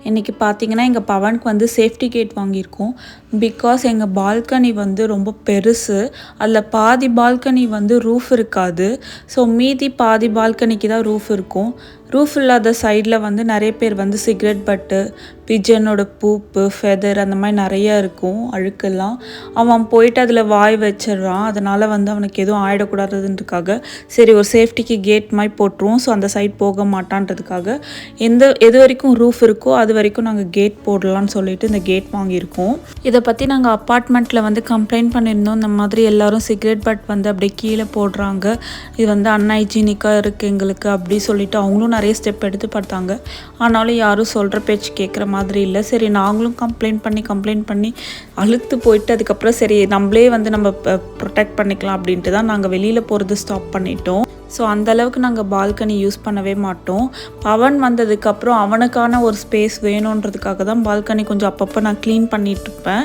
இன்றைக்கி பார்த்தீங்கன்னா எங்கள் பவனுக்கு வந்து சேஃப்டி கேட் வாங்கியிருக்கோம். பிகாஸ் எங்கள் பால்கனி வந்து ரொம்ப பெருசு. அதில் பாதி பால்கனி வந்து ரூஃப் இருக்காது. ஸோ மீதி பாதி பால்கனிக்கு தான் ரூஃப் இருக்கும். ரூஃப் இல்லாத சைடில் வந்து நிறைய பேர் வந்து சிகரெட் பட்டு, பிஜனோட பூப்பு, ஃபெதர் அந்த மாதிரி நிறையா இருக்கும் அழுக்கெல்லாம். அவன் போயிட்டு அதில் வாய் வச்சிடுறான். அதனால் வந்து அவனுக்கு எதுவும் ஆகிடக்கூடாதுன்றதுக்காக சரி ஒரு சேஃப்டிக்கு கேட் மாதிரி போட்டுருவோம். ஸோ அந்த சைட் போக மாட்டான்றதுக்காக எது வரைக்கும் ரூஃப் இருக்கோ அது வரைக்கும் நாங்கள் கேட் போடலான்னு சொல்லிட்டு இந்த கேட் வாங்கியிருக்கோம். இதை பற்றி நாங்கள் அப்பார்ட்மெண்ட்டில் வந்து கம்ப்ளைண்ட் பண்ணியிருந்தோம். இந்த மாதிரி எல்லோரும் சிகரெட் பட் வந்து அப்படியே கீழே போடுறாங்க, இது வந்து அன்ஹைஜீனிக்காக இருக்குது எங்களுக்கு அப்படி சொல்லிட்டு அவங்களும் நிறைய ஸ்டெப் எடுத்து பார்த்தாங்க. ஆனாலும் யாரும் சொல்கிற பேச்சு கேட்குற மாதிரி இல்லை. சரி நாங்களும் கம்ப்ளைண்ட் பண்ணி அழுத்து போயிட்டு அதுக்கப்புறம் சரி நம்மளே வந்து நம்ம ப்ரொடெக்ட் பண்ணிக்கலாம் அப்படின்ட்டு தான் நாங்கள் வெளியில் போகிறது ஸ்டாப் பண்ணிட்டோம். ஸோ அந்தளவுக்கு நாங்கள் பால்கனி யூஸ் பண்ணவே மாட்டோம். பவன் வந்ததுக்கப்புறம் அவனுக்கான ஒரு ஸ்பேஸ் வேணுன்றதுக்காக தான் பால்கனி கொஞ்சம் அப்பப்போ நான் க்ளீன் பண்ணிகிட்ருப்பேன்.